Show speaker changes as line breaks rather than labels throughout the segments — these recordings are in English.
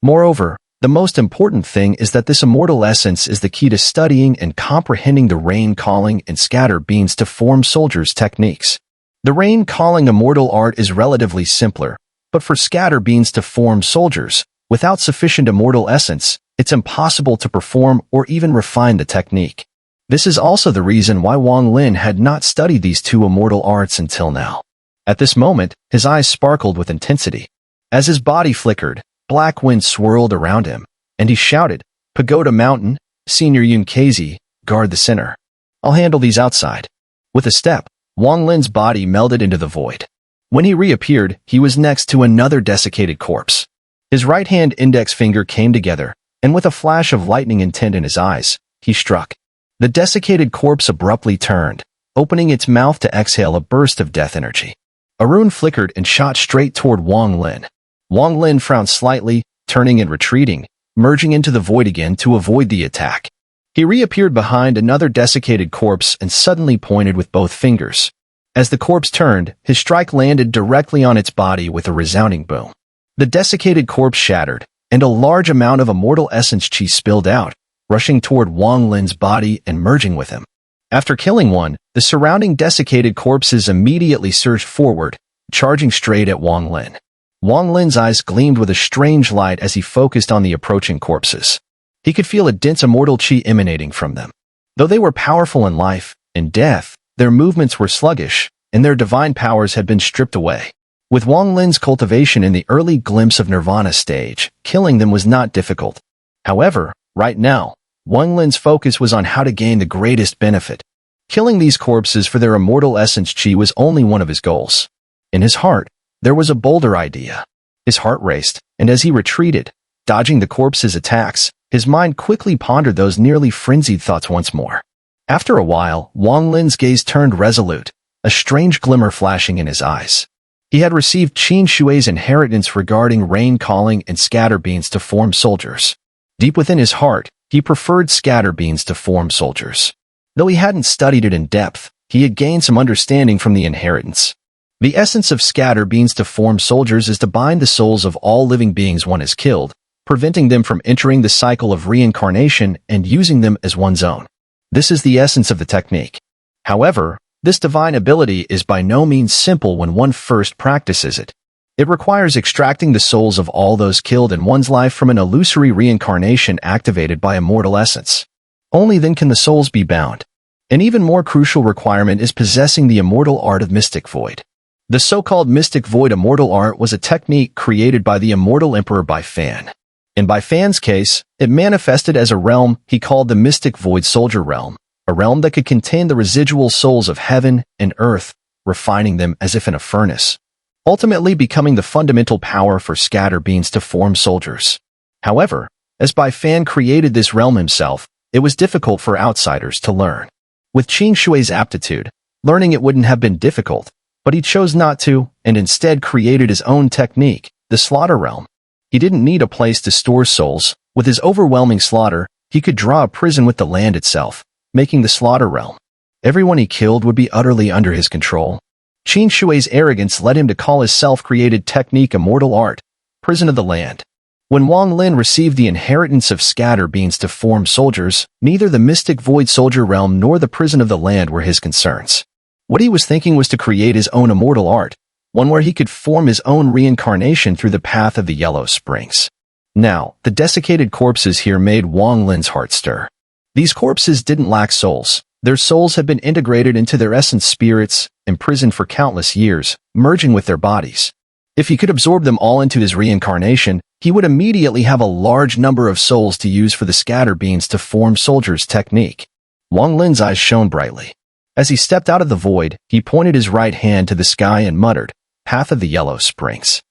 Moreover, the most important thing is that this immortal essence is the key to studying and comprehending the rain calling and scatter beans to form soldiers' techniques. The rain calling immortal art is relatively simpler, but for scatter beans to form soldiers, without sufficient immortal essence, it's impossible to perform or even refine the technique. This is also the reason why Wang Lin had not studied these two immortal arts until now. At this moment, his eyes sparkled with intensity. As his body flickered, black wind swirled around him, and he shouted, "Pagoda Mountain, Senior Yunkazi, guard the center. I'll handle these outside." With a step, Wang Lin's body melded into the void. When he reappeared, he was next to another desiccated corpse. His right-hand index finger came together, and with a flash of lightning intent in his eyes, he struck. The desiccated corpse abruptly turned, opening its mouth to exhale a burst of death energy. A rune flickered and shot straight toward Wang Lin. Wang Lin frowned slightly, turning and retreating, merging into the void again to avoid the attack. He reappeared behind another desiccated corpse and suddenly pointed with both fingers. As the corpse turned, his strike landed directly on its body with a resounding boom. The desiccated corpse shattered, and a large amount of immortal essence chi spilled out, rushing toward Wang Lin's body and merging with him. After killing one, the surrounding desiccated corpses immediately surged forward, charging straight at Wang Lin. Wang Lin's eyes gleamed with a strange light as he focused on the approaching corpses. He could feel a dense immortal chi emanating from them. Though they were powerful in life and death, their movements were sluggish, and their divine powers had been stripped away. With Wang Lin's cultivation in the early glimpse of Nirvana stage, killing them was not difficult. However, right now, Wang Lin's focus was on how to gain the greatest benefit. Killing these corpses for their immortal essence chi was only one of his goals. In his heart, there was a bolder idea. His heart raced, and as he retreated, dodging the corpses' attacks, his mind quickly pondered those nearly frenzied thoughts once more. After a while, Wang Lin's gaze turned resolute, a strange glimmer flashing in his eyes. He had received Qin Shui's inheritance regarding rain calling and scatter beans to form soldiers. Deep within his heart, he preferred scatter beans to form soldiers. Though he hadn't studied it in depth, he had gained some understanding from the inheritance. The essence of scatter beans to form soldiers is to bind the souls of all living beings one has killed, preventing them from entering the cycle of reincarnation and using them as one's own. This is the essence of the technique. However, this divine ability is by no means simple when one first practices it. It requires extracting the souls of all those killed in one's life from an illusory reincarnation activated by immortal essence. Only then can the souls be bound. An even more crucial requirement is possessing the immortal art of Mystic Void. The so-called Mystic Void immortal art was a technique created by the immortal emperor Bai Fan. In Bai Fan's case, it manifested as a realm he called the Mystic Void Soldier Realm, a realm that could contain the residual souls of heaven and earth, refining them as if in a furnace, ultimately becoming the fundamental power for scatter beans to form soldiers. However, as Bai Fan created this realm himself, it was difficult for outsiders to learn. With Qin Shui's aptitude, learning it wouldn't have been difficult, but he chose not to, and instead created his own technique, the Slaughter Realm. He didn't need a place to store souls. With his overwhelming slaughter, he could draw a prison with the land itself, making the Slaughter Realm. Everyone he killed would be utterly under his control. Qin Shui's arrogance led him to call his self-created technique immortal art, Prison of the Land. When Wang Lin received the inheritance of scatter beans to form soldiers, neither the Mystic Void Soldier Realm nor the Prison of the Land were his concerns. What he was thinking was to create his own immortal art, one where he could form his own reincarnation through the path of the Yellow Springs. Now, the desiccated corpses here made Wang Lin's heart stir. These corpses didn't lack souls. Their souls had been integrated into their essence spirits, imprisoned for countless years, merging with their bodies. If he could absorb them all into his reincarnation, he would immediately have a large number of souls to use for the scatter beans to form soldiers technique. Wang Lin's eyes shone brightly. As he stepped out of the void, he pointed his right hand to the sky and muttered, "Path of the Yellow Springs."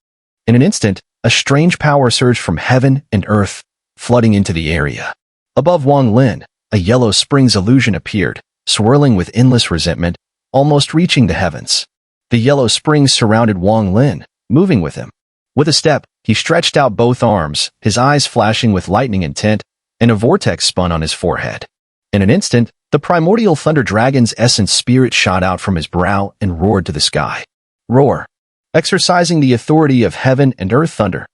In an instant, a strange power surged from heaven and earth, flooding into the area. Above Wang Lin, a Yellow Springs illusion appeared, swirling with endless resentment, almost reaching the heavens. The Yellow Springs surrounded Wang Lin, moving with him. With a step, he stretched out both arms, his eyes flashing with lightning intent, and a vortex spun on his forehead. In an instant, the primordial thunder dragon's essence spirit shot out from his brow and roared to the sky. Roar! Exercising the authority of heaven and earth thunder.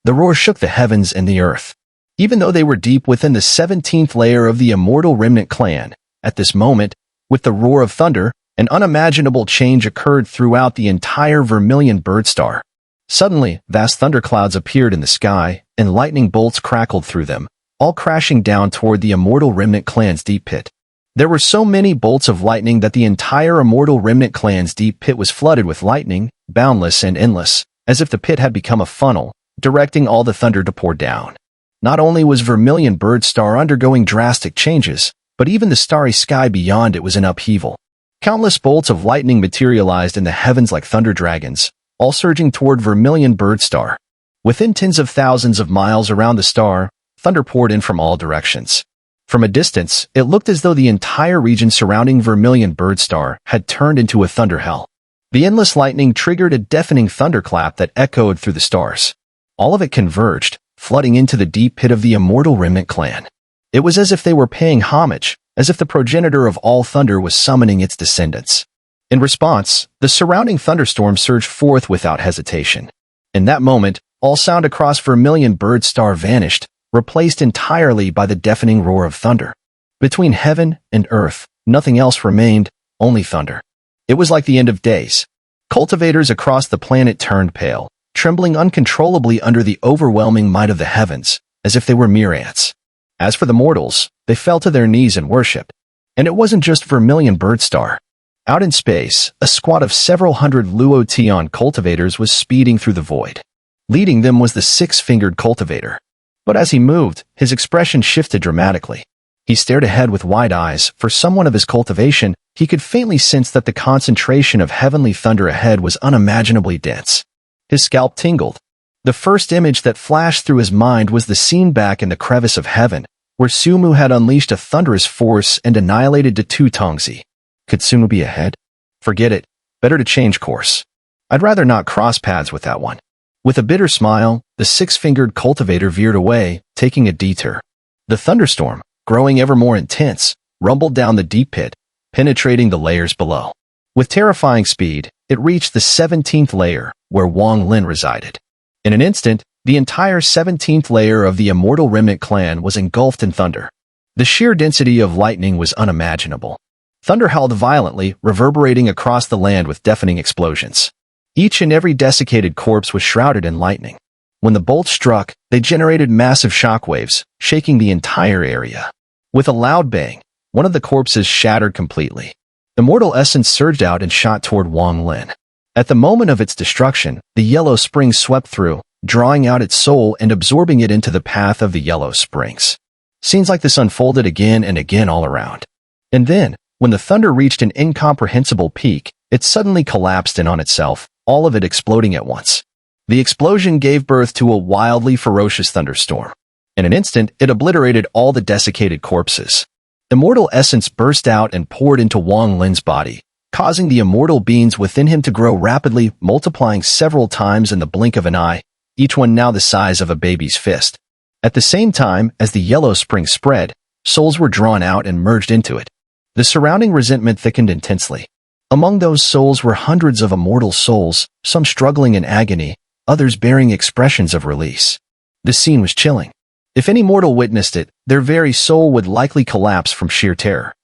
The roar shook the heavens and the earth. Even though they were deep within the 17th layer of the Immortal Remnant clan, at this moment, with the roar of thunder, an unimaginable change occurred throughout the entire Vermilion birdstar. Suddenly, vast thunderclouds appeared in the sky, and lightning bolts crackled through them, all crashing down toward the Immortal Remnant clan's deep pit. There were so many bolts of lightning that the entire Immortal Remnant clan's deep pit was flooded with lightning, boundless and endless, as if the pit had become a funnel, directing all the thunder to pour down. Not only was Vermilion birdstar undergoing drastic changes, but even the starry sky beyond it was in upheaval. Countless bolts of lightning materialized in the heavens like thunder dragons, all surging toward Vermilion birdstar. Within tens of thousands of miles around the star, thunder poured in from all directions. From a distance, it looked as though the entire region surrounding Vermilion birdstar had turned into a thunder hell. The endless lightning triggered a deafening thunderclap that echoed through the stars. All of it converged, flooding into the deep pit of the Immortal Remnant clan. It was as if they were paying homage, as if the progenitor of all thunder was summoning its descendants. In response, the surrounding thunderstorm surged forth without hesitation. In that moment, all sound across Vermilion birdstar vanished, replaced entirely by the deafening roar of thunder. Between heaven and earth, nothing else remained, only thunder. It was like the end of days. Cultivators across the planet turned pale, trembling uncontrollably under the overwhelming might of the heavens, as if they were mere ants. As for the mortals, they fell to their knees and worshipped. And it wasn't just Vermilion birdstar. Out in space, a squad of several hundred Luotian cultivators was speeding through the void. Leading them was the six-fingered cultivator. But as he moved, his expression shifted dramatically. He stared ahead with wide eyes. For someone of his cultivation, he could faintly sense that the concentration of heavenly thunder ahead was unimaginably dense. His scalp tingled. The first image that flashed through his mind was the scene back in the crevice of heaven, where Sumu had unleashed a thunderous force and annihilated the two Tongzi. Could Sumu be ahead? Forget it. Better to change course. I'd rather not cross paths with that one. With a bitter smile, the six-fingered cultivator veered away, taking a detour. The thunderstorm, growing ever more intense, rumbled down the deep pit, penetrating the layers below. With terrifying speed, it reached the 17th layer, where Wang Lin resided. In an instant, the entire 17th layer of the Immortal Remnant clan was engulfed in thunder. The sheer density of lightning was unimaginable. Thunder howled violently, reverberating across the land with deafening explosions. Each and every desiccated corpse was shrouded in lightning. When the bolt struck, they generated massive shockwaves, shaking the entire area. With a loud bang, one of the corpses shattered completely. Immortal essence surged out and shot toward Wang Lin. At the moment of its destruction, the yellow spring swept through, drawing out its soul and absorbing it into the path of the yellow springs. Scenes like this unfolded again and again all around. And then, when the thunder reached an incomprehensible peak, it suddenly collapsed in on itself, all of it exploding at once. The explosion gave birth to a wildly ferocious thunderstorm. In an instant, it obliterated all the desiccated corpses. Immortal essence burst out and poured into Wang Lin's body, causing the immortal beings within him to grow rapidly, multiplying several times in the blink of an eye, each one now the size of a baby's fist. At the same time, as the yellow spring spread, souls were drawn out and merged into it. The surrounding resentment thickened intensely. Among those souls were hundreds of immortal souls, some struggling in agony, others bearing expressions of release. The scene was chilling. If any mortal witnessed it, their very soul would likely collapse from sheer terror.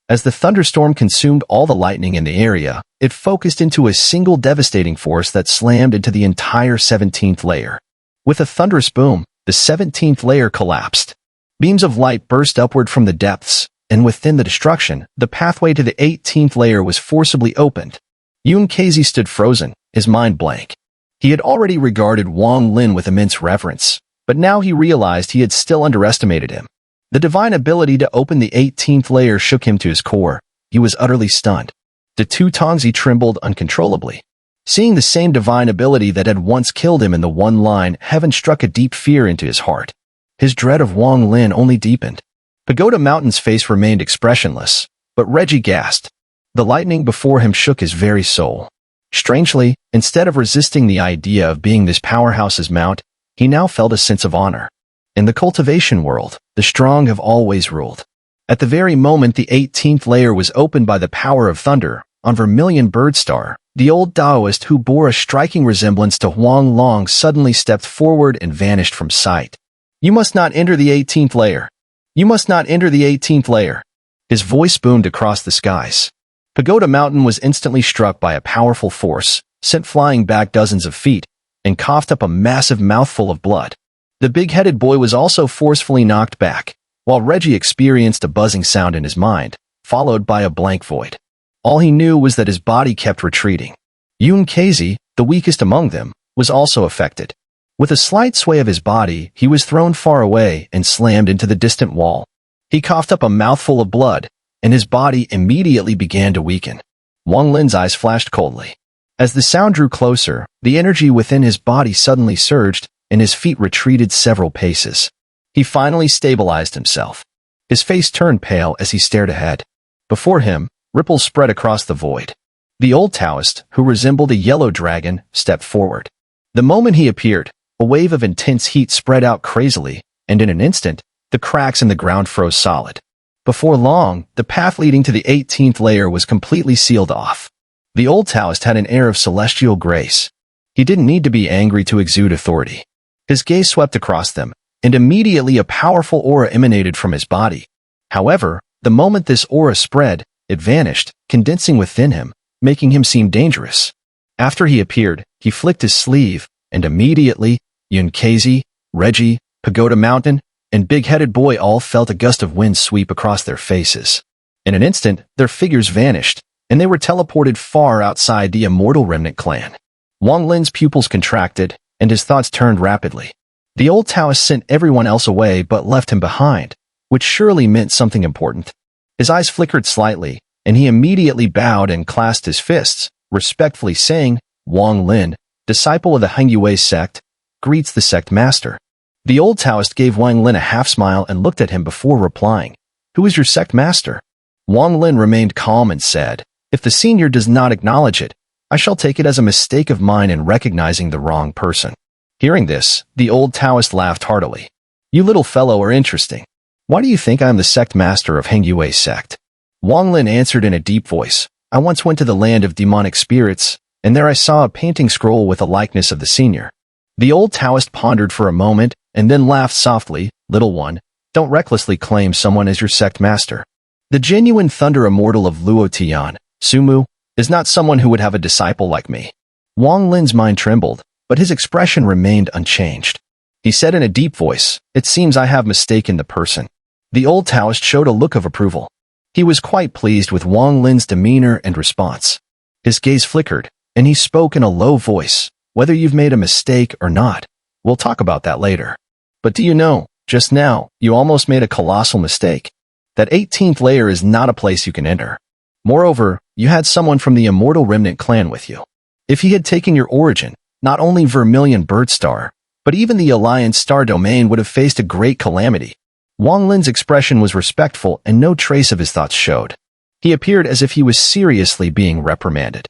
As the thunderstorm consumed all the lightning in the area, it focused into a single devastating force that slammed into the entire 17th layer. With a thunderous boom, the 17th layer collapsed. Beams of light burst upward from the depths, and within the destruction, the pathway to the 18th layer was forcibly opened. Yuan stood frozen, his mind blank. He had already regarded Wang Lin with immense reverence, but now he realized he had still underestimated him. The divine ability to open the 18th layer shook him to his core. He was utterly stunned. The two Tongzi trembled uncontrollably. Seeing the same divine ability that had once killed him in the one line, heaven struck a deep fear into his heart. His dread of Wang Lin only deepened. Pagoda Mountain's face remained expressionless, but Reggie gasped. The lightning before him shook his very soul. Strangely, instead of resisting the idea of being this powerhouse's mount, he now felt a sense of honor. In the cultivation world, the strong have always ruled. At the very moment the 18th layer was opened by the power of thunder, on Vermilion birdstar, The old Daoist who bore a striking resemblance to Wang Long suddenly stepped forward and vanished from sight. You must not enter the 18th layer. You must not enter the 18th layer. His voice boomed across the skies. Pagoda Mountain was instantly struck by a powerful force, sent flying back dozens of feet, and coughed up a massive mouthful of blood. The big-headed boy was also forcefully knocked back, while Reggie experienced a buzzing sound in his mind, followed by a blank void. All he knew was that his body kept retreating. Euay, the weakest among them, was also affected. With a slight sway of his body, he was thrown far away and slammed into the distant wall. He coughed up a mouthful of blood, and his body immediately began to weaken. Wang Lin's eyes flashed coldly. As the sound drew closer, the energy within his body suddenly surged, and his feet retreated several paces. He finally stabilized himself. His face turned pale as he stared ahead. Before him, ripples spread across the void. The old Taoist, who resembled a yellow dragon, stepped forward. The moment he appeared, a wave of intense heat spread out crazily, and in an instant, the cracks in the ground froze solid. Before long, the path leading to the 18th layer was completely sealed off. The old Taoist had an air of celestial grace. He didn't need to be angry to exude authority. His gaze swept across them, and immediately a powerful aura emanated from his body. However, the moment this aura spread, it vanished, condensing within him, making him seem dangerous. After he appeared, he flicked his sleeve, and immediately, Euay, Reggie, Pagoda Mountain, and Big-Headed Boy all felt a gust of wind sweep across their faces. In an instant, their figures vanished, and they were teleported far outside the Immortal Remnant clan. Wang Lin's pupils contracted, and his thoughts turned rapidly. The old Taoist sent everyone else away but left him behind, which surely meant something important. His eyes flickered slightly, and he immediately bowed and clasped his fists, respectfully saying, Wang Lin, disciple of the Euay sect, greets the sect master. The old Taoist gave Wang Lin a half-smile and looked at him before replying, Who is your sect master? Wang Lin remained calm and said, If the senior does not acknowledge it, I shall take it as a mistake of mine in recognizing the wrong person. Hearing this, the old Taoist laughed heartily. You little fellow are interesting. Why do you think I am the sect master of Euay sect? Wang Lin answered in a deep voice, I once went to the land of demonic spirits, and there I saw a painting scroll with a likeness of the senior. The old Taoist pondered for a moment, and then laughed softly, Little one, don't recklessly claim someone as your sect master. The genuine Thunder Immortal of Luo Tian, Sumu, is not someone who would have a disciple like me. Wang Lin's mind trembled, but his expression remained unchanged. He said in a deep voice, It seems I have mistaken the person. The old Taoist showed a look of approval. He was quite pleased with Wang Lin's demeanor and response. His gaze flickered, and he spoke in a low voice, Whether you've made a mistake or not, we'll talk about that later. But do you know, just now, you almost made a colossal mistake. That 18th layer is not a place you can enter. Moreover, you had someone from the Immortal Remnant clan with you. If he had taken your origin, not only Vermilion Birdstar, but even the Alliance Star Domain would have faced a great calamity. Wang Lin's expression was respectful and no trace of his thoughts showed. He appeared as if he was seriously being reprimanded.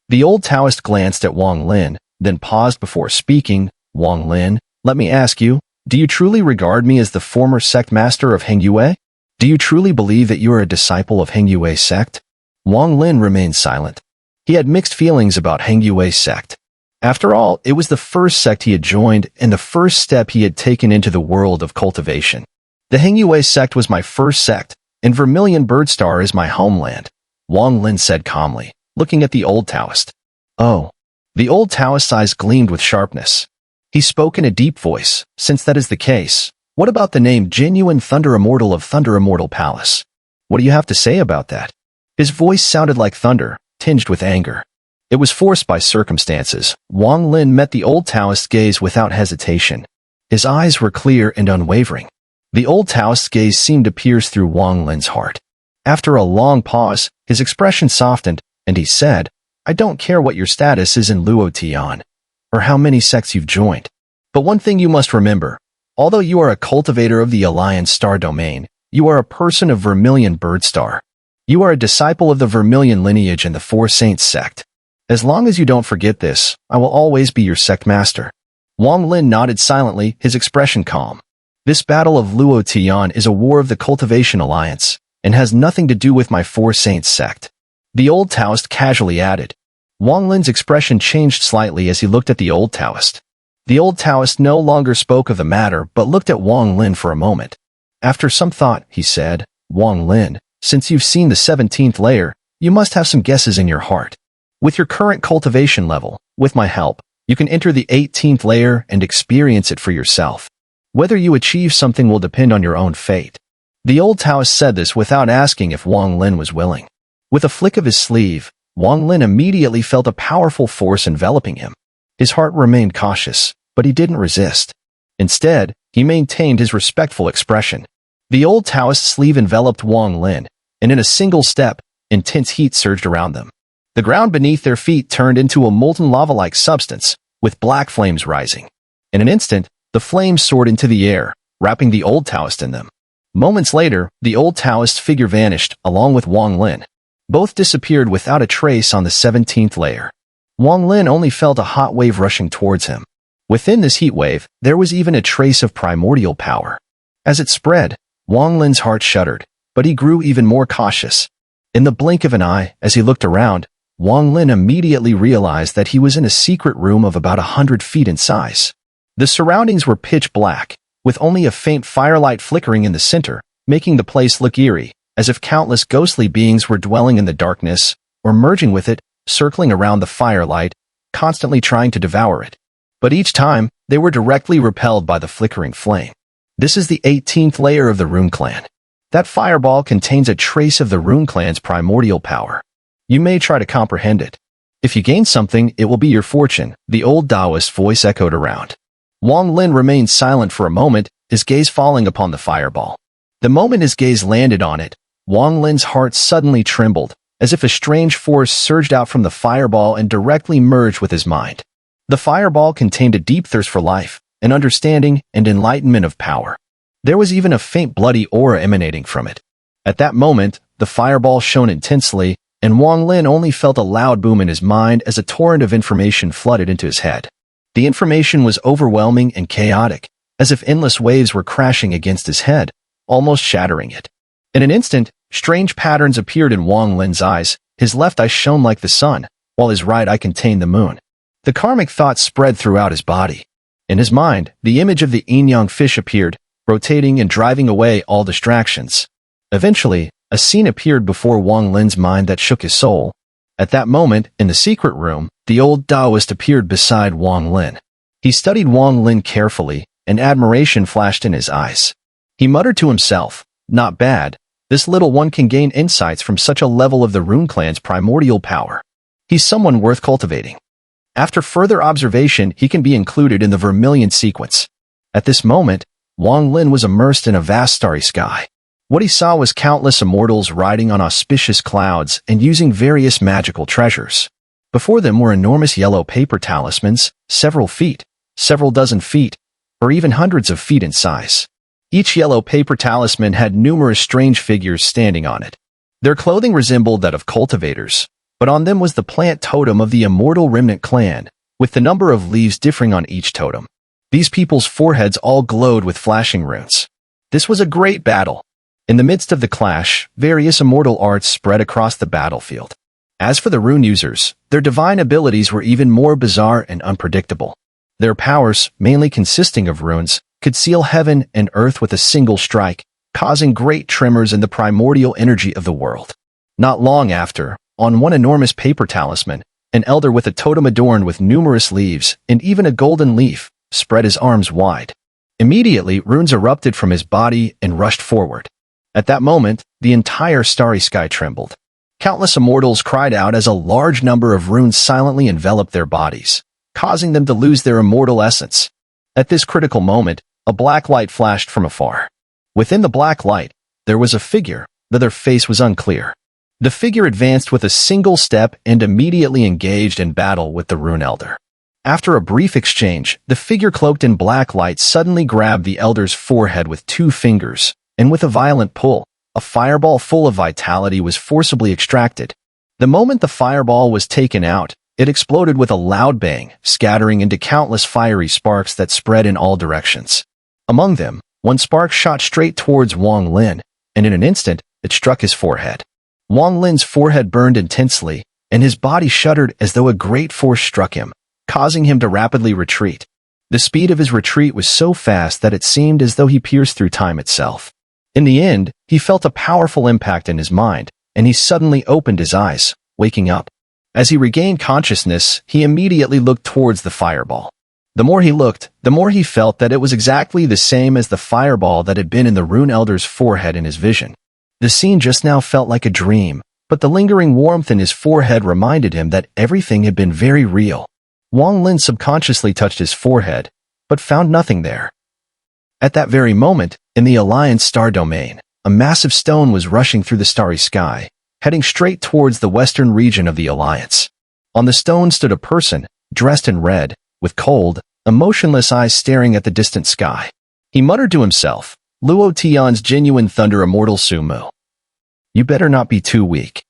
The old Taoist glanced at Wang Lin, then paused before speaking, Wang Lin, let me ask you, do you truly regard me as the former sect master of Euay? Do you truly believe that you are a disciple of Euay sect? Wang Lin remained silent. He had mixed feelings about Euay sect. After all, it was the first sect he had joined and the first step he had taken into the world of cultivation. The Euay sect was my first sect, and Vermilion Birdstar is my homeland, Wang Lin said calmly, looking at the old Taoist. Oh. The old Taoist's eyes gleamed with sharpness. He spoke in a deep voice, Since that is the case, what about the name Genuine Thunder Immortal of Thunder Immortal Palace? What do you have to say about that? His voice sounded like thunder, tinged with anger. It was forced by circumstances. Wang Lin met the old Taoist's gaze without hesitation. His eyes were clear and unwavering. The old Taoist's gaze seemed to pierce through Wang Lin's heart. After a long pause, his expression softened, and he said, I don't care what your status is in Luo Tian, or how many sects you've joined. But one thing you must remember, although you are a cultivator of the Alliance Star Domain, you are a person of Vermilion Birdstar. You are a disciple of the Vermilion lineage and the Four Saints sect. As long as you don't forget this, I will always be your sect master. Wang Lin nodded silently, his expression calm. This battle of Luo Tian is a war of the Cultivation Alliance, and has nothing to do with my Four Saints sect. The old Taoist casually added, Wang Lin's expression changed slightly as he looked at the old Daoist. The old Daoist no longer spoke of the matter but looked at Wang Lin for a moment. After some thought, he said, "Wang Lin, since you've seen the 17th layer, you must have some guesses in your heart. With your current cultivation level, with my help, you can enter the 18th layer and experience it for yourself. Whether you achieve something will depend on your own fate." The old Daoist said this without asking if Wang Lin was willing. With a flick of his sleeve, Wang Lin immediately felt a powerful force enveloping him. His heart remained cautious, but he didn't resist. Instead, he maintained his respectful expression. The old Daoist's sleeve enveloped Wang Lin, and in a single step, intense heat surged around them. The ground beneath their feet turned into a molten lava-like substance, with black flames rising. In an instant, the flames soared into the air, wrapping the old Daoist in them. Moments later, the old Daoist's figure vanished, along with Wang Lin. Both disappeared without a trace on the 17th layer. Wang Lin only felt a hot wave rushing towards him. Within this heat wave, there was even a trace of primordial power. As it spread, Wang Lin's heart shuddered, but he grew even more cautious. In the blink of an eye, as he looked around, Wang Lin immediately realized that he was in a secret room of about 100 feet in size. The surroundings were pitch black, with only a faint firelight flickering in the center, making the place look eerie, as if countless ghostly beings were dwelling in the darkness, or merging with it, circling around the firelight, constantly trying to devour it. But each time, they were directly repelled by the flickering flame. This is the 18th layer of the Rune Clan. That fireball contains a trace of the Rune Clan's primordial power. You may try to comprehend it. If you gain something, it will be your fortune, the old Daoist voice echoed around. Wang Lin remained silent for a moment, his gaze falling upon the fireball. The moment his gaze landed on it, Wang Lin's heart suddenly trembled, as if a strange force surged out from the fireball and directly merged with his mind. The fireball contained a deep thirst for life, an understanding, and enlightenment of power. There was even a faint bloody aura emanating from it. At that moment, the fireball shone intensely, and Wang Lin only felt a loud boom in his mind as a torrent of information flooded into his head. The information was overwhelming and chaotic, as if endless waves were crashing against his head, almost shattering it. In an instant, strange patterns appeared in Wang Lin's eyes. His left eye shone like the sun, while his right eye contained the moon. The karmic thoughts spread throughout his body. In his mind, the image of the yin-yang fish appeared, rotating and driving away all distractions. Eventually, a scene appeared before Wang Lin's mind that shook his soul. At that moment, in the secret room, the old Daoist appeared beside Wang Lin. He studied Wang Lin carefully, and admiration flashed in his eyes. He muttered to himself, "Not bad. This little one can gain insights from such a level of the Rune Clan's primordial power. He's someone worth cultivating." After further observation, he can be included in the Vermilion sequence. At this moment, Wang Lin was immersed in a vast starry sky. What he saw was countless immortals riding on auspicious clouds and using various magical treasures. Before them were enormous yellow paper talismans, several feet, several dozen feet, or even hundreds of feet in size. Each yellow paper talisman had numerous strange figures standing on it. Their clothing resembled that of cultivators, but on them was the plant totem of the immortal remnant clan, with the number of leaves differing on each totem. These people's foreheads all glowed with flashing runes. This was a great battle. In the midst of the clash, various immortal arts spread across the battlefield. As for the rune users, their divine abilities were even more bizarre and unpredictable. Their powers, mainly consisting of runes, could seal heaven and earth with a single strike, causing great tremors in the primordial energy of the world. Not long after, on one enormous paper talisman, an elder with a totem adorned with numerous leaves and even a golden leaf spread his arms wide. Immediately, runes erupted from his body and rushed forward. At that moment, the entire starry sky trembled. Countless immortals cried out as a large number of runes silently enveloped their bodies, causing them to lose their immortal essence. At this critical moment, a black light flashed from afar. Within the black light, there was a figure, though their face was unclear. The figure advanced with a single step and immediately engaged in battle with the rune elder. After a brief exchange, the figure cloaked in black light suddenly grabbed the elder's forehead with 2 fingers, and with a violent pull, a fireball full of vitality was forcibly extracted. The moment the fireball was taken out, it exploded with a loud bang, scattering into countless fiery sparks that spread in all directions. Among them, one spark shot straight towards Wang Lin, and in an instant, it struck his forehead. Wang Lin's forehead burned intensely, and his body shuddered as though a great force struck him, causing him to rapidly retreat. The speed of his retreat was so fast that it seemed as though he pierced through time itself. In the end, he felt a powerful impact in his mind, and he suddenly opened his eyes, waking up. As he regained consciousness, he immediately looked towards the fireball. The more he looked, the more he felt that it was exactly the same as the fireball that had been in the Rune Elder's forehead in his vision. The scene just now felt like a dream, but the lingering warmth in his forehead reminded him that everything had been very real. Wang Lin subconsciously touched his forehead, but found nothing there. At that very moment, in the Alliance star domain, a massive stone was rushing through the starry sky, heading straight towards the western region of the Alliance. On the stone stood a person, dressed in red, with cold, emotionless eyes staring at the distant sky. He muttered to himself, "Luo Tian's genuine Thunder Immortal Sumo. You better not be too weak."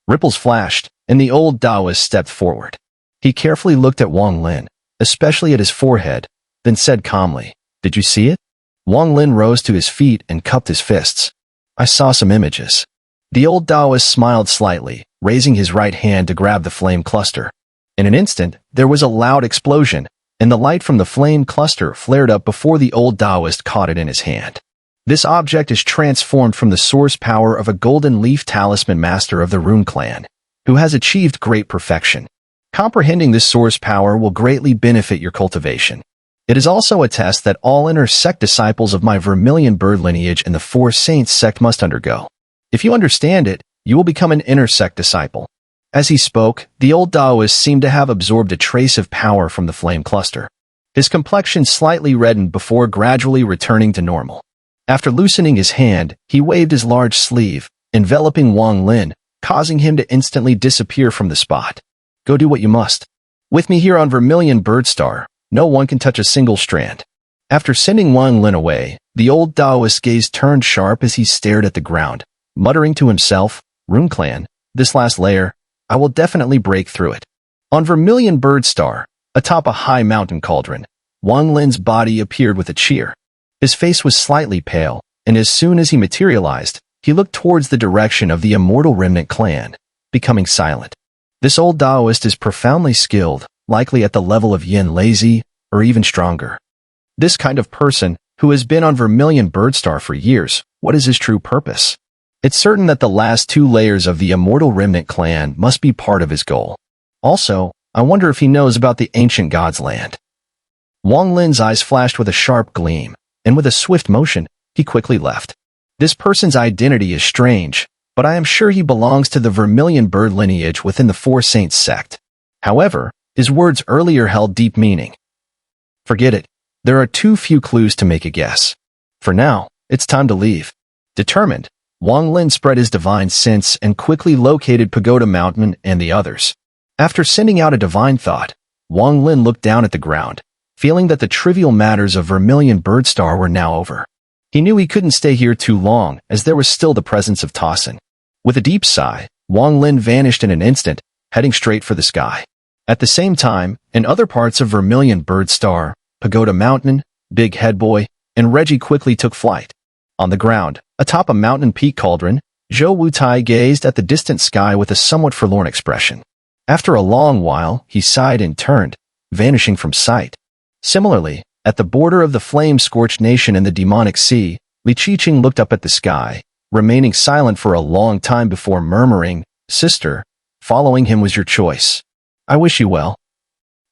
Ripples flashed, and the old Daoist stepped forward. He carefully looked at Wang Lin, especially at his forehead, then said calmly, "Did you see it?" Wang Lin rose to his feet and cupped his fists. "I saw some images." The old Daoist smiled slightly, raising his right hand to grab the flame cluster. In an instant, there was a loud explosion, and the light from the flame cluster flared up before the old Daoist caught it in his hand. This object is transformed from the source power of a golden leaf talisman master of the Rune clan, who has achieved great perfection. Comprehending this source power will greatly benefit your cultivation. It is also a test that all inner sect disciples of my Vermilion bird lineage and the Four Saints sect must undergo. If you understand it, you will become an inner sect disciple. As he spoke, the old Daoist seemed to have absorbed a trace of power from the flame cluster. His complexion slightly reddened before gradually returning to normal. After loosening his hand, he waved his large sleeve, enveloping Wang Lin, causing him to instantly disappear from the spot. Go do what you must. With me here on Vermilion Birdstar, no one can touch a single strand. After sending Wang Lin away, the old Daoist gaze turned sharp as he stared at the ground, muttering to himself, "Rune Clan, this last layer, I will definitely break through it." On Vermilion Birdstar, atop a high mountain cauldron, Wang Lin's body appeared with a cheer. His face was slightly pale, and as soon as he materialized, he looked towards the direction of the Immortal Remnant clan, becoming silent. This old Daoist is profoundly skilled, likely at the level of Yin Lazy, or even stronger. This kind of person, who has been on Vermilion Birdstar for years, what is his true purpose? It's certain that the last two layers of the Immortal Remnant clan must be part of his goal. Also, I wonder if he knows about the ancient God's land. Wang Lin's eyes flashed with a sharp gleam, and with a swift motion, he quickly left. This person's identity is strange, but I am sure he belongs to the Vermilion bird lineage within the Four Saints sect. However, his words earlier held deep meaning. Forget it. There are too few clues to make a guess. For now, it's time to leave. Determined, Wang Lin spread his divine sense and quickly located Pagoda Mountain and the others. After sending out a divine thought, Wang Lin looked down at the ground, feeling that the trivial matters of Vermilion Birdstar were now over. He knew he couldn't stay here too long, as there was still the presence of Tossin. With a deep sigh, Wang Lin vanished in an instant, heading straight for the sky. At the same time, in other parts of Vermilion Birdstar, Pagoda Mountain, Big Head Boy, and Reggie quickly took flight. On the ground, atop a mountain peak cauldron, Zhou Wutai gazed at the distant sky with a somewhat forlorn expression. After a long while, he sighed and turned, vanishing from sight. Similarly, at the border of the flame-scorched nation in the demonic sea, Li Qiqing looked up at the sky, remaining silent for a long time before murmuring, "Sister, following him was your choice. I wish you well."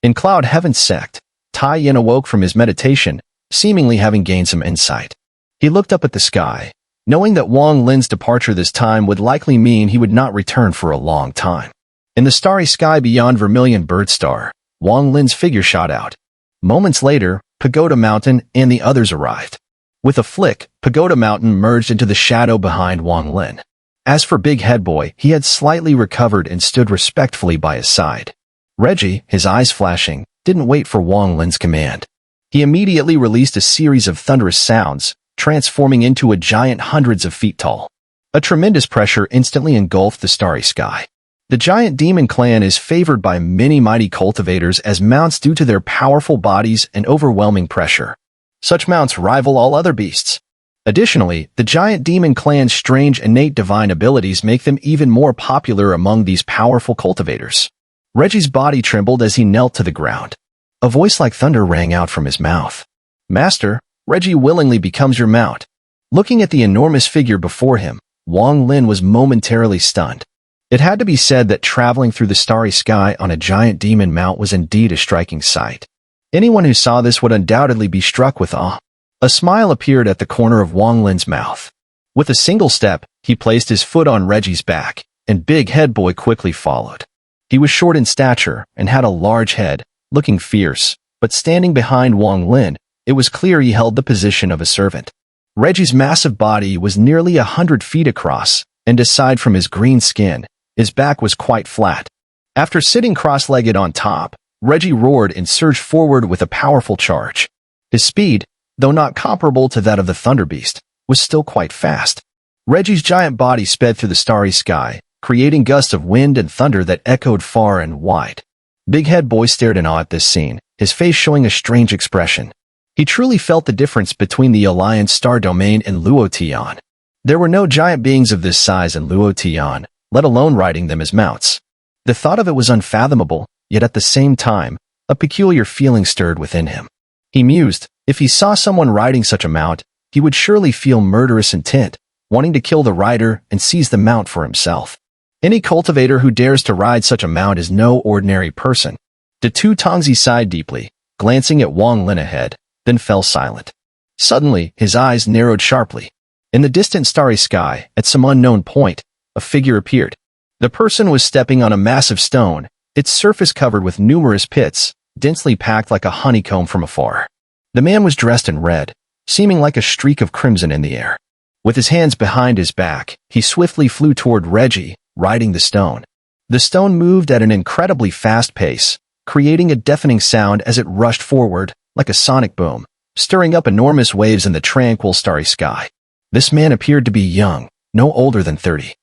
In Cloud Heaven's sect, Tai Yin awoke from his meditation, seemingly having gained some insight. He looked up at the sky, knowing that Wang Lin's departure this time would likely mean he would not return for a long time. In the starry sky beyond Vermilion Birdstar, Wang Lin's figure shot out. Moments later, Pagoda Mountain and the others arrived. With a flick, Pagoda Mountain merged into the shadow behind Wang Lin. As for Big Head Boy, he had slightly recovered and stood respectfully by his side. Reggie, his eyes flashing, didn't wait for Wang Lin's command. He immediately released a series of thunderous sounds, transforming into a giant hundreds of feet tall. A tremendous pressure instantly engulfed the starry sky. The giant demon clan is favored by many mighty cultivators as mounts due to their powerful bodies and overwhelming pressure. Such mounts rival all other beasts. Additionally, the giant demon clan's strange innate divine abilities make them even more popular among these powerful cultivators. Reggie's body trembled as he knelt to the ground. A voice like thunder rang out from his mouth. "Master, Reggie willingly becomes your mount." Looking at the enormous figure before him, Wang Lin was momentarily stunned. It had to be said that traveling through the starry sky on a giant demon mount was indeed a striking sight. Anyone who saw this would undoubtedly be struck with awe. A smile appeared at the corner of Wang Lin's mouth. With a single step, he placed his foot on Reggie's back, and Big Head Boy quickly followed. He was short in stature and had a large head, looking fierce, but standing behind Wang Lin, it was clear he held the position of a servant. Reggie's massive body was nearly 100 feet across, and aside from his green skin, his back was quite flat. After sitting cross-legged on top, Reggie roared and surged forward with a powerful charge. His speed, though not comparable to that of the Thunder Beast, was still quite fast. Reggie's giant body sped through the starry sky, creating gusts of wind and thunder that echoed far and wide. Big Head Boy stared in awe at this scene, his face showing a strange expression. He truly felt the difference between the Alliance Star Domain and Luotian. There were no giant beings of this size in Luotian, let alone riding them as mounts. The thought of it was unfathomable, yet at the same time, a peculiar feeling stirred within him. He mused, if he saw someone riding such a mount, he would surely feel murderous intent, wanting to kill the rider and seize the mount for himself. Any cultivator who dares to ride such a mount is no ordinary person. The two Tongzi sighed deeply, glancing at Wang Lin ahead, then fell silent. Suddenly, his eyes narrowed sharply. In the distant starry sky, at some unknown point, a figure appeared. The person was stepping on a massive stone, its surface covered with numerous pits, densely packed like a honeycomb from afar. The man was dressed in red, seeming like a streak of crimson in the air. With his hands behind his back, he swiftly flew toward Reggie, riding the stone. The stone moved at an incredibly fast pace, creating a deafening sound as it rushed forward, like a sonic boom, stirring up enormous waves in the tranquil starry sky. This man appeared to be young, no older than 30.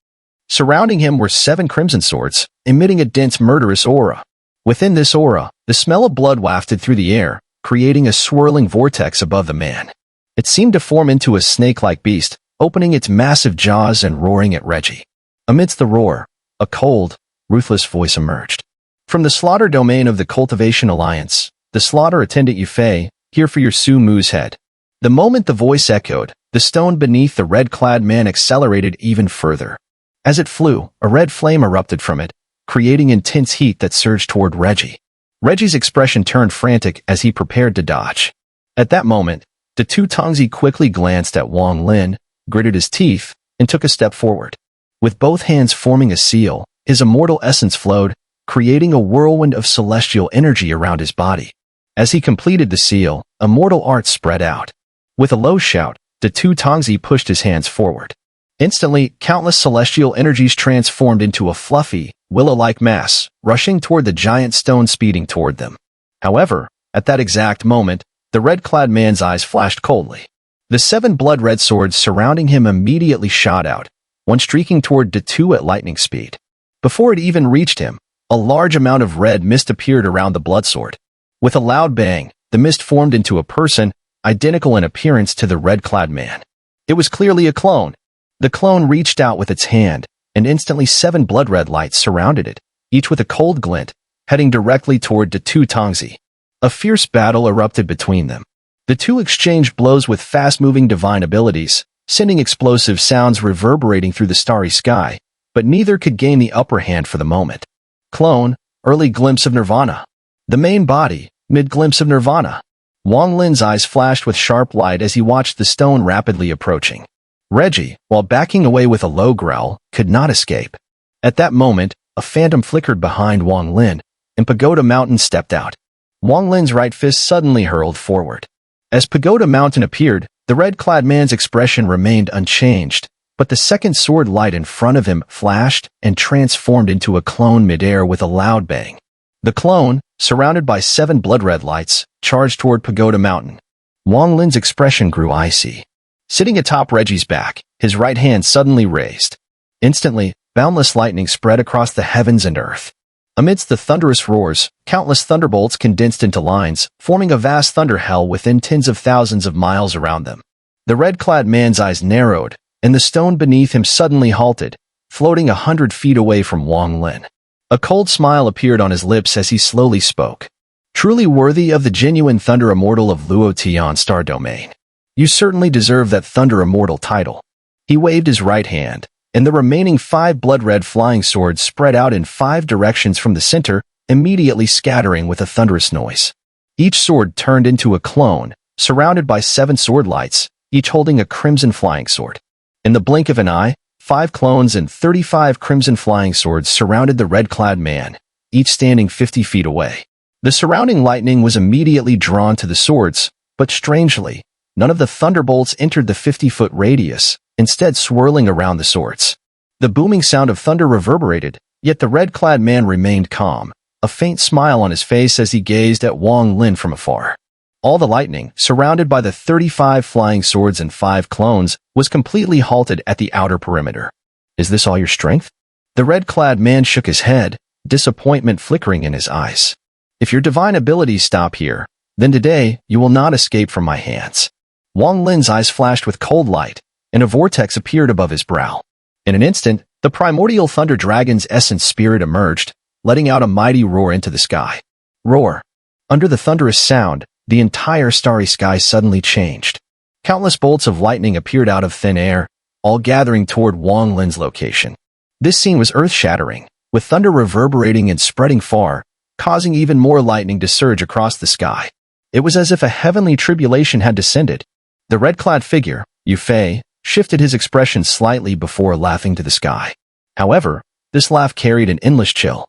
Surrounding him were 7 crimson swords, emitting a dense murderous aura. Within this aura, the smell of blood wafted through the air, creating a swirling vortex above the man. It seemed to form into a snake-like beast, opening its massive jaws and roaring at Reggie. Amidst the roar, a cold, ruthless voice emerged. From the slaughter domain of the Cultivation Alliance, the slaughter attendant Euay, here for your Su Mu's head. The moment the voice echoed, the stone beneath the red-clad man accelerated even further. As it flew, a red flame erupted from it, creating intense heat that surged toward Reggie. Reggie's expression turned frantic as he prepared to dodge. At that moment, the two Tongzi quickly glanced at Wang Lin, gritted his teeth, and took a step forward. With both hands forming a seal, his immortal essence flowed, creating a whirlwind of celestial energy around his body. As he completed the seal, immortal art spread out. With a low shout, the two Tongzi pushed his hands forward. Instantly, countless celestial energies transformed into a fluffy, willow-like mass, rushing toward the giant stone speeding toward them. However, at that exact moment, the red-clad man's eyes flashed coldly. The 7 blood-red swords surrounding him immediately shot out, one streaking toward the two at lightning speed. Before it even reached him, a large amount of red mist appeared around the blood sword. With a loud bang, the mist formed into a person, identical in appearance to the red-clad man. It was clearly a clone. The clone reached out with its hand, and instantly 7 blood-red lights surrounded it, each with a cold glint, heading directly toward the two Tongzi. A fierce battle erupted between them. The two exchanged blows with fast-moving divine abilities, sending explosive sounds reverberating through the starry sky, but neither could gain the upper hand for the moment. Clone, early glimpse of Nirvana. The main body, mid-glimpse of Nirvana. Wang Lin's eyes flashed with sharp light as he watched the stone rapidly approaching. Reggie, while backing away with a low growl, could not escape. At that moment, a phantom flickered behind Wang Lin, and Pagoda Mountain stepped out. Wang Lin's right fist suddenly hurled forward. As Pagoda Mountain appeared, the red-clad man's expression remained unchanged, but the second sword light in front of him flashed and transformed into a clone midair with a loud bang. The clone, surrounded by 7 blood-red lights, charged toward Pagoda Mountain. Wang Lin's expression grew icy. Sitting atop Reggie's back, his right hand suddenly raised. Instantly, boundless lightning spread across the heavens and earth. Amidst the thunderous roars, countless thunderbolts condensed into lines, forming a vast thunder hell within tens of thousands of miles around them. The red-clad man's eyes narrowed, and the stone beneath him suddenly halted, floating 100 feet away from Wang Lin. A cold smile appeared on his lips as he slowly spoke. Truly worthy of the genuine Thunder Immortal of Luo Tian Star Domain. You certainly deserve that Thunder Immortal title. He waved his right hand, and the remaining 5 blood-red flying swords spread out in 5 directions from the center, immediately scattering with a thunderous noise. Each sword turned into a clone, surrounded by 7 sword lights, each holding a crimson flying sword. In the blink of an eye, 5 clones and 35 crimson flying swords surrounded the red-clad man, each standing 50 feet away. The surrounding lightning was immediately drawn to the swords, but strangely, none of the thunderbolts entered the 50-foot radius, instead swirling around the swords. The booming sound of thunder reverberated, yet the red-clad man remained calm, a faint smile on his face as he gazed at Wang Lin from afar. All the lightning, surrounded by the 35 flying swords and 5 clones, was completely halted at the outer perimeter. Is this all your strength? The red-clad man shook his head, disappointment flickering in his eyes. If your divine abilities stop here, then today you will not escape from my hands. Wang Lin's eyes flashed with cold light, and a vortex appeared above his brow. In an instant, the primordial thunder dragon's essence spirit emerged, letting out a mighty roar into the sky. Roar. Under the thunderous sound, the entire starry sky suddenly changed. Countless bolts of lightning appeared out of thin air, all gathering toward Wang Lin's location. This scene was earth-shattering, with thunder reverberating and spreading far, causing even more lightning to surge across the sky. It was as if a heavenly tribulation had descended. The red-clad figure, Euay, shifted his expression slightly before laughing to the sky. However, this laugh carried an endless chill.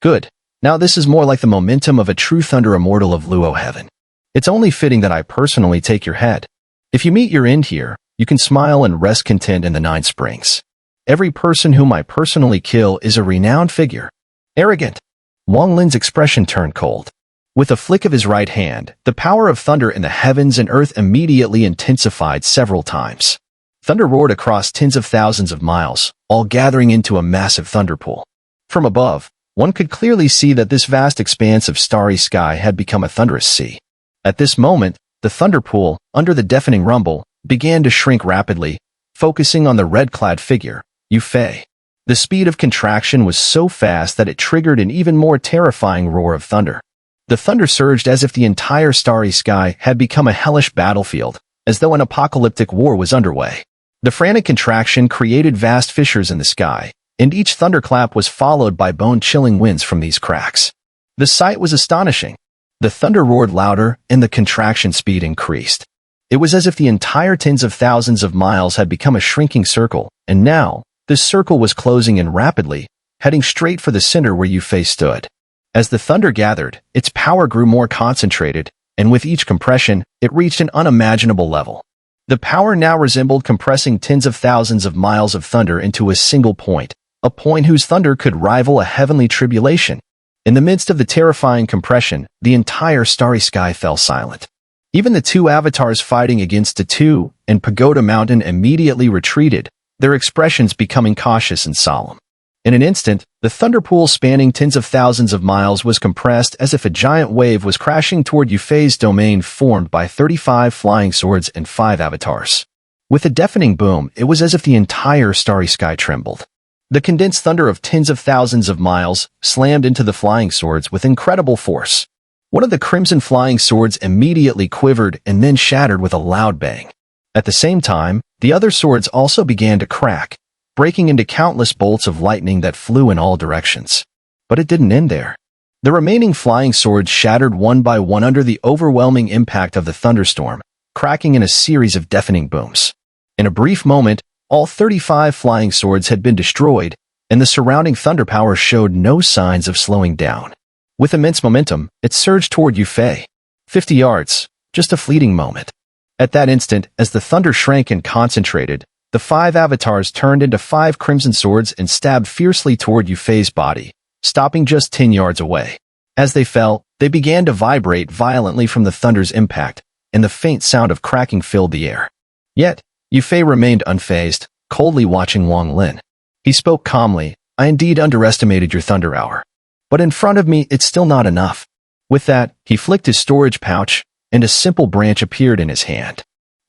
Good. Now this is more like the momentum of a true Thunder Immortal of Luo Heaven. It's only fitting that I personally take your head. If you meet your end here, you can smile and rest content in the 9 springs. Every person whom I personally kill is a renowned figure. Arrogant. Wang Lin's expression turned cold. With a flick of his right hand, the power of thunder in the heavens and earth immediately intensified several times. Thunder roared across tens of thousands of miles, all gathering into a massive thunderpool. From above, one could clearly see that this vast expanse of starry sky had become a thunderous sea. At this moment, the thunderpool, under the deafening rumble, began to shrink rapidly, focusing on the red-clad figure, Euay. The speed of contraction was so fast that it triggered an even more terrifying roar of thunder. The thunder surged as if the entire starry sky had become a hellish battlefield, as though an apocalyptic war was underway. The frantic contraction created vast fissures in the sky, and each thunderclap was followed by bone-chilling winds from these cracks. The sight was astonishing. The thunder roared louder, and the contraction speed increased. It was as if the entire tens of thousands of miles had become a shrinking circle, and now, this circle was closing in rapidly, heading straight for the center where Euay stood. As the thunder gathered, its power grew more concentrated, and with each compression, it reached an unimaginable level. The power now resembled compressing tens of thousands of miles of thunder into a single point, a point whose thunder could rival a heavenly tribulation. In the midst of the terrifying compression, the entire starry sky fell silent. Even the 2 avatars fighting against Tatu and Pagoda Mountain immediately retreated, their expressions becoming cautious and solemn. In an instant, the thunderpool spanning tens of thousands of miles was compressed as if a giant wave was crashing toward Euay's domain formed by 35 flying swords and 5 avatars. With a deafening boom, it was as if the entire starry sky trembled. The condensed thunder of tens of thousands of miles slammed into the flying swords with incredible force. One of the crimson flying swords immediately quivered and then shattered with a loud bang. At the same time, the other swords also began to crack, breaking into countless bolts of lightning that flew in all directions. But it didn't end there. The remaining flying swords shattered one by one under the overwhelming impact of the thunderstorm, cracking in a series of deafening booms. In a brief moment, all 35 flying swords had been destroyed, and the surrounding thunder power showed no signs of slowing down. With immense momentum, it surged toward Euay. 50 yards, just a fleeting moment. At that instant, as the thunder shrank and concentrated, the 5 avatars turned into 5 crimson swords and stabbed fiercely toward Euay's body, stopping just 10 yards away. As they fell, they began to vibrate violently from the thunder's impact, and the faint sound of cracking filled the air. Yet, Euay remained unfazed, coldly watching Wang Lin. He spoke calmly, "I indeed underestimated your thunder hour. But in front of me, it's still not enough." With that, he flicked his storage pouch, and a simple branch appeared in his hand.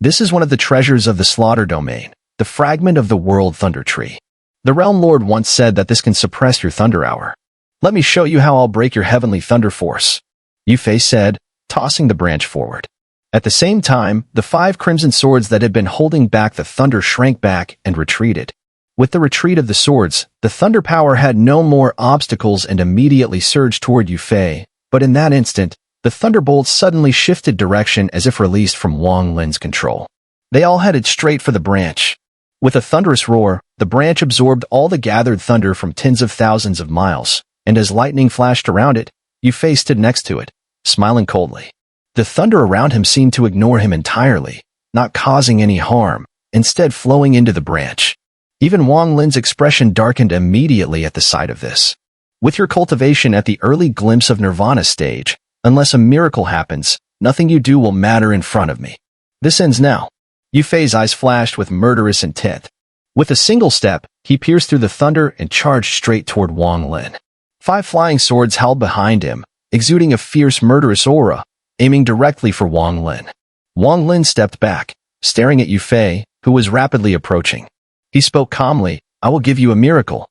This is one of the treasures of the Slaughter Domain, the fragment of the World Thunder Tree. The Realm Lord once said that this can suppress your Thunder Hour. Let me show you how I'll break your heavenly thunder force, Euay said, tossing the branch forward. At the same time, the 5 crimson swords that had been holding back the thunder shrank back and retreated. With the retreat of the swords, the thunder power had no more obstacles and immediately surged toward Euay, but in that instant, the thunderbolts suddenly shifted direction as if released from Wang Lin's control. They all headed straight for the branch. With a thunderous roar, the branch absorbed all the gathered thunder from tens of thousands of miles, and as lightning flashed around it, Euay stood next to it, smiling coldly. The thunder around him seemed to ignore him entirely, not causing any harm, instead flowing into the branch. Even Wang Lin's expression darkened immediately at the sight of this. With your cultivation at the early glimpse of Nirvana stage, unless a miracle happens, nothing you do will matter in front of me. This ends now. Euay's eyes flashed with murderous intent. With a single step, he pierced through the thunder and charged straight toward Wang Lin. 5 flying swords held behind him, exuding a fierce murderous aura, aiming directly for Wang Lin. Wang Lin stepped back, staring at Euay, who was rapidly approaching. He spoke calmly, "I will give you a miracle."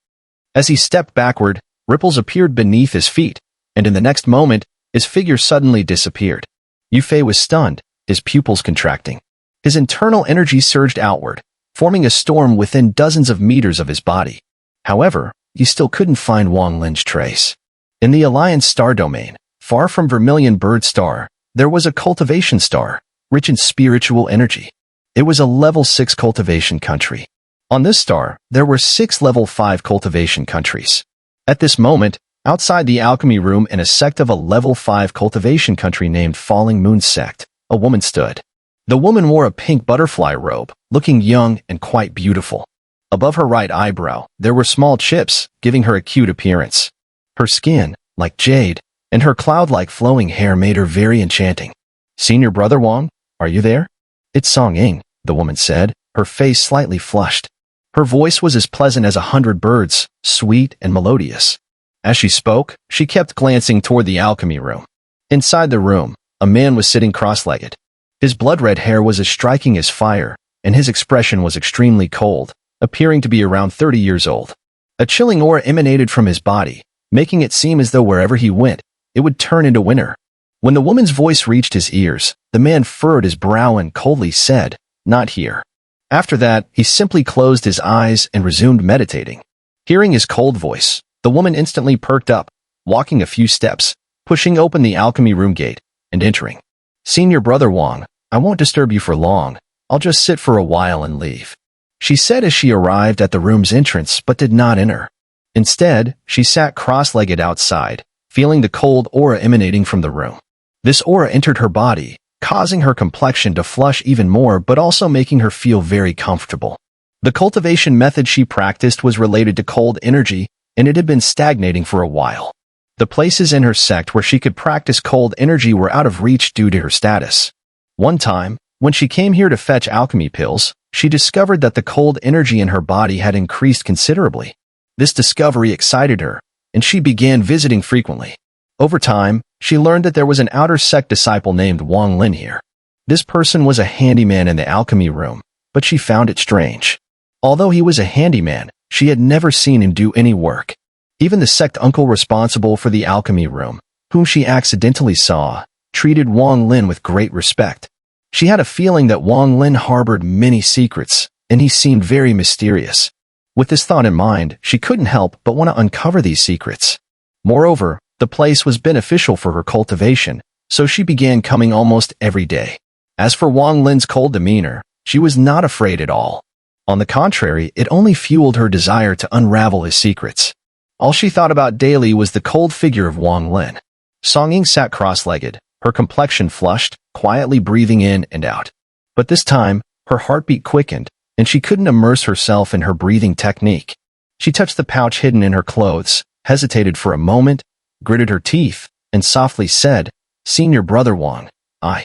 As he stepped backward, ripples appeared beneath his feet, and in the next moment, his figure suddenly disappeared. Euay was stunned, his pupils contracting. His internal energy surged outward, forming a storm within dozens of meters of his body. However, he still couldn't find Wang Lin's trace. In the Alliance star domain, far from Vermilion Bird Star, there was a cultivation star, rich in spiritual energy. It was a level 6 cultivation country. On this star, there were 6 level 5 cultivation countries. At this moment, outside the alchemy room in a sect of a level 5 cultivation country named Falling Moon Sect, a woman stood. The woman wore a pink butterfly robe, looking young and quite beautiful. Above her right eyebrow, there were small chips, giving her a cute appearance. Her skin, like jade, and her cloud-like flowing hair made her very enchanting. "Senior Brother Wang, are you there?" "It's Song Ying," the woman said, her face slightly flushed. Her voice was as pleasant as 100 birds, sweet and melodious. As she spoke, she kept glancing toward the alchemy room. Inside the room, a man was sitting cross-legged. His blood-red hair was as striking as fire, and his expression was extremely cold, appearing to be around 30 years old. A chilling aura emanated from his body, making it seem as though wherever he went, it would turn into winter. When the woman's voice reached his ears, the man furrowed his brow and coldly said, "Not here." After that, he simply closed his eyes and resumed meditating. Hearing his cold voice, the woman instantly perked up, walking a few steps, pushing open the alchemy room gate, and entering. "Senior Brother Wang, I won't disturb you for long. I'll just sit for a while and leave," she said as she arrived at the room's entrance but did not enter. Instead, she sat cross-legged outside, feeling the cold aura emanating from the room. This aura entered her body, causing her complexion to flush even more but also making her feel very comfortable. The cultivation method she practiced was related to cold energy, and it had been stagnating for a while. The places in her sect where she could practice cold energy were out of reach due to her status. One time, when she came here to fetch alchemy pills, she discovered that the cold energy in her body had increased considerably. This discovery excited her, and she began visiting frequently. Over time, she learned that there was an outer sect disciple named Wang Lin here. This person was a handyman in the alchemy room, but she found it strange. Although he was a handyman, she had never seen him do any work. Even the sect uncle responsible for the alchemy room, whom she accidentally saw, treated Wang Lin with great respect. She had a feeling that Wang Lin harbored many secrets, and he seemed very mysterious. With this thought in mind, she couldn't help but want to uncover these secrets. Moreover, the place was beneficial for her cultivation, so she began coming almost every day. As for Wang Lin's cold demeanor, she was not afraid at all. On the contrary, it only fueled her desire to unravel his secrets. All she thought about daily was the cold figure of Wang Lin. Song Ying sat cross-legged, her complexion flushed, quietly breathing in and out. But this time, her heartbeat quickened, and she couldn't immerse herself in her breathing technique. She touched the pouch hidden in her clothes, hesitated for a moment, gritted her teeth, and softly said, "Senior Brother Wang, I."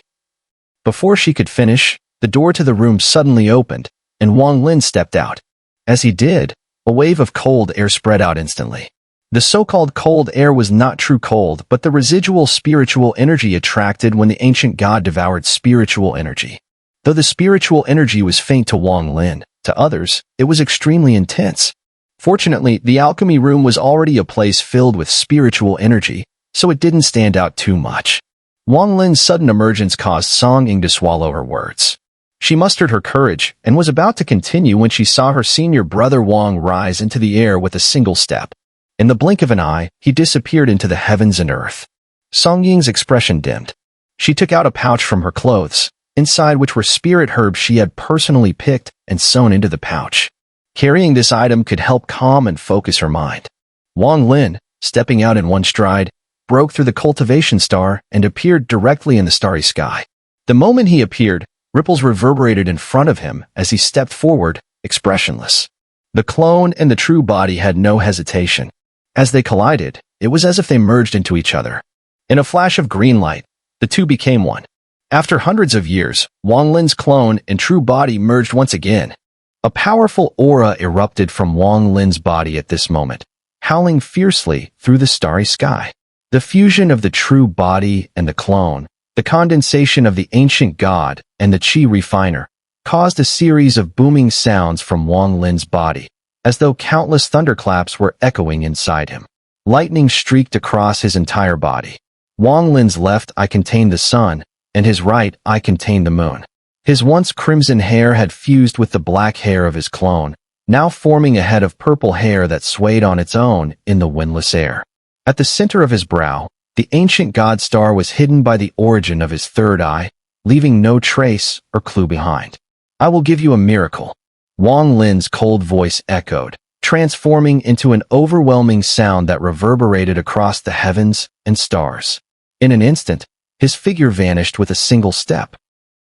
Before she could finish, the door to the room suddenly opened, and Wang Lin stepped out. As he did, a wave of cold air spread out instantly. The so-called cold air was not true cold, but the residual spiritual energy attracted when the ancient god devoured spiritual energy. Though the spiritual energy was faint to Wang Lin, to others, it was extremely intense. Fortunately, the alchemy room was already a place filled with spiritual energy, so it didn't stand out too much. Wang Lin's sudden emergence caused Song Ying to swallow her words. She mustered her courage and was about to continue when she saw her senior brother Wang rise into the air with a single step. In the blink of an eye, he disappeared into the heavens and earth. Song Ying's expression dimmed. She took out a pouch from her clothes, inside which were spirit herbs she had personally picked and sewn into the pouch. Carrying this item could help calm and focus her mind. Wang Lin, stepping out in one stride, broke through the cultivation star and appeared directly in the starry sky. The moment he appeared, ripples reverberated in front of him as he stepped forward, expressionless. The clone and the true body had no hesitation. As they collided, it was as if they merged into each other. In a flash of green light, the two became one. After hundreds of years, Wang Lin's clone and true body merged once again. A powerful aura erupted from Wang Lin's body at this moment, howling fiercely through the starry sky. The fusion of the true body and the clone, the condensation of the ancient god and the chi refiner, caused a series of booming sounds from Wang Lin's body, as though countless thunderclaps were echoing inside him. Lightning streaked across his entire body. Wang Lin's left eye contained the sun, and his right eye contained the moon. His once crimson hair had fused with the black hair of his clone, now forming a head of purple hair that swayed on its own in the windless air. At the center of his brow, the ancient god star was hidden by the origin of his third eye, leaving no trace or clue behind. "I will give you a miracle," Wang Lin's cold voice echoed, transforming into an overwhelming sound that reverberated across the heavens and stars. In an instant, his figure vanished with a single step.